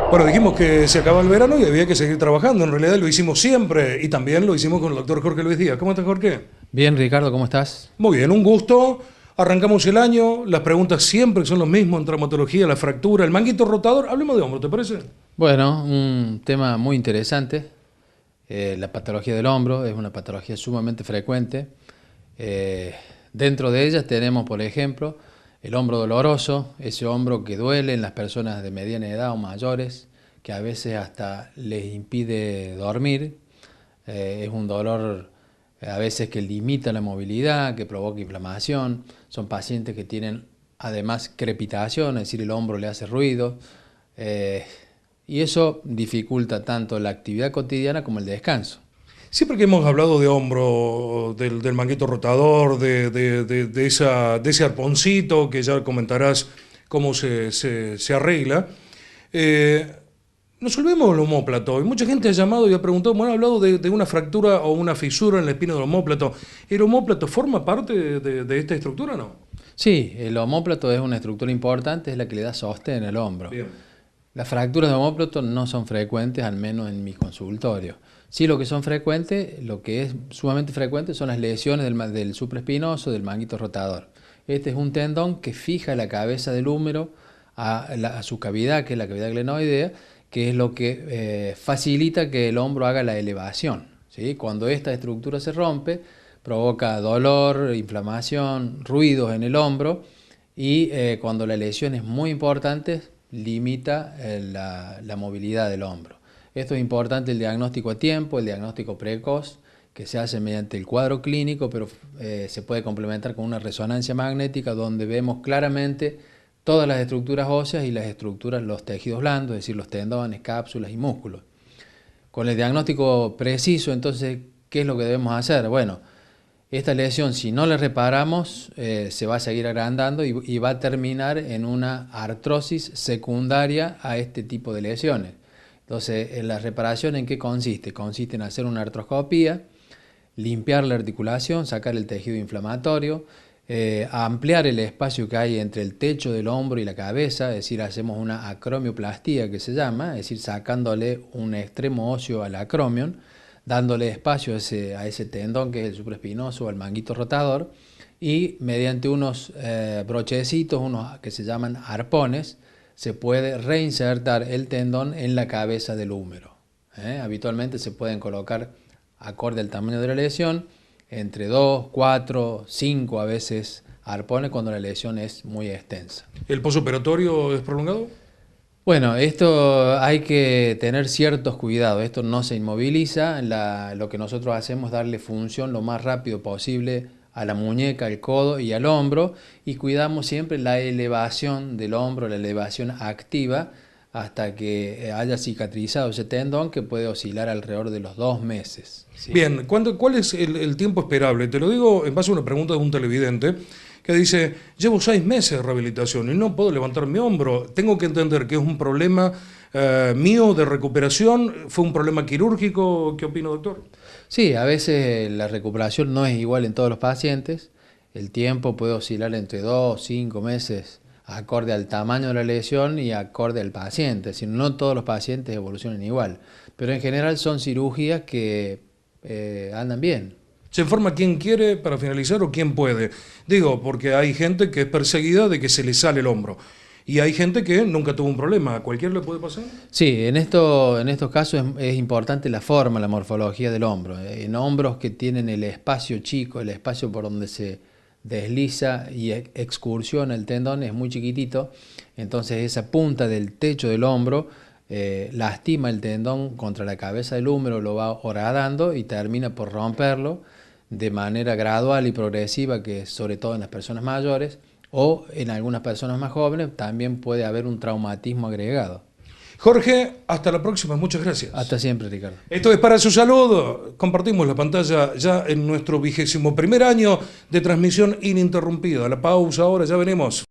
Bueno, dijimos que se acaba el verano y había que seguir trabajando. En realidad lo hicimos siempre y también lo hicimos con el doctor Jorge Luis Díaz. ¿Cómo estás, Jorge? Bien, Ricardo, ¿cómo estás? Muy bien, un gusto. Arrancamos el año, las preguntas siempre son los mismos en traumatología, la fractura, el manguito rotador. Hablemos de hombro, ¿te parece? Bueno, un tema muy interesante. La patología del hombro es una patología sumamente frecuente. Dentro de ellas tenemos, por ejemplo, el hombro doloroso, ese hombro que duele en las personas de mediana edad o mayores, que a veces hasta les impide dormir. Es un dolor a veces que limita la movilidad, que provoca inflamación. Son pacientes que tienen además crepitación, es decir, el hombro le hace ruido. Y eso dificulta tanto la actividad cotidiana como el descanso. Siempre que hemos hablado de hombro, del manguito rotador, de ese arponcito, que ya comentarás cómo se arregla, nos olvidemos del omóplato. Y mucha gente ha llamado y ha preguntado, bueno, ha hablado de una fractura o una fisura en la espina del omóplato. ¿El omóplato forma parte de esta estructura o no? Sí, el omóplato es una estructura importante, es la que le da sostén al hombro. Bien. Las fracturas de omóplato no son frecuentes, al menos en mi consultorio. Sí, lo que son frecuentes, lo que es sumamente frecuente son las lesiones del supraespinoso, del manguito rotador. Este es un tendón que fija la cabeza del húmero a su cavidad, que es la cavidad glenoidea, que es lo que facilita que el hombro haga la elevación, ¿sí? Cuando esta estructura se rompe, provoca dolor, inflamación, ruidos en el hombro y cuando la lesión es muy importante, limita la movilidad del hombro. Esto es importante el diagnóstico a tiempo, el diagnóstico precoz, que se hace mediante el cuadro clínico, pero se puede complementar con una resonancia magnética donde vemos claramente todas las estructuras óseas y las estructuras, los tejidos blandos, es decir, los tendones, cápsulas y músculos. Con el diagnóstico preciso, entonces, ¿qué es lo que debemos hacer? Bueno, esta lesión, si no la reparamos, se va a seguir agrandando y va a terminar en una artrosis secundaria a este tipo de lesiones. Entonces, la reparación, ¿en qué consiste? Consiste en hacer una artroscopía, limpiar la articulación, sacar el tejido inflamatorio, ampliar el espacio que hay entre el techo del hombro y la cabeza, es decir, hacemos una acromioplastía que se llama, es decir, sacándole un extremo óseo al acromion, dándole espacio a ese tendón que es el supraespinoso o el manguito rotador, y mediante unos brochecitos, unos que se llaman arpones, se puede reinsertar el tendón en la cabeza del húmero. Habitualmente se pueden colocar, acorde al tamaño de la lesión, entre 2, 4, 5 a veces arpones cuando la lesión es muy extensa. ¿El posoperatorio es prolongado? Bueno, esto hay que tener ciertos cuidados, esto no se inmoviliza, lo que nosotros hacemos es darle función lo más rápido posible a la muñeca, al codo y al hombro y cuidamos siempre la elevación del hombro, la elevación activa hasta que haya cicatrizado ese tendón que puede oscilar alrededor de los 2 meses. ¿Sí? Bien, ¿cuál es el tiempo esperable? Te lo digo en base a una pregunta de un televidente que dice, llevo 6 meses de rehabilitación y no puedo levantar mi hombro. Tengo que entender que es un problema mío de recuperación, fue un problema quirúrgico. ¿Qué opina, doctor? Sí, a veces la recuperación no es igual en todos los pacientes. El tiempo puede oscilar entre 2, 5 meses, acorde al tamaño de la lesión y acorde al paciente. Es decir, no todos los pacientes evolucionan igual, pero en general son cirugías que andan bien. ¿Se informa quién quiere para finalizar o quién puede? Digo, porque hay gente que es perseguida de que se le sale el hombro. Y hay gente que nunca tuvo un problema. ¿A cualquiera le puede pasar? Sí, en estos casos es importante la forma, la morfología del hombro. En hombros que tienen el espacio chico, el espacio por donde se desliza y excursiona el tendón es muy chiquitito, entonces esa punta del techo del hombro lastima el tendón contra la cabeza del húmero, lo va horadando y termina por romperlo de manera gradual y progresiva, que sobre todo en las personas mayores o en algunas personas más jóvenes también puede haber un traumatismo agregado. Jorge, hasta la próxima. Muchas gracias. Hasta siempre, Ricardo. Esto es Para Su Salud. Compartimos la pantalla ya en nuestro 21º año de transmisión ininterrumpida. La pausa ahora, ya venimos.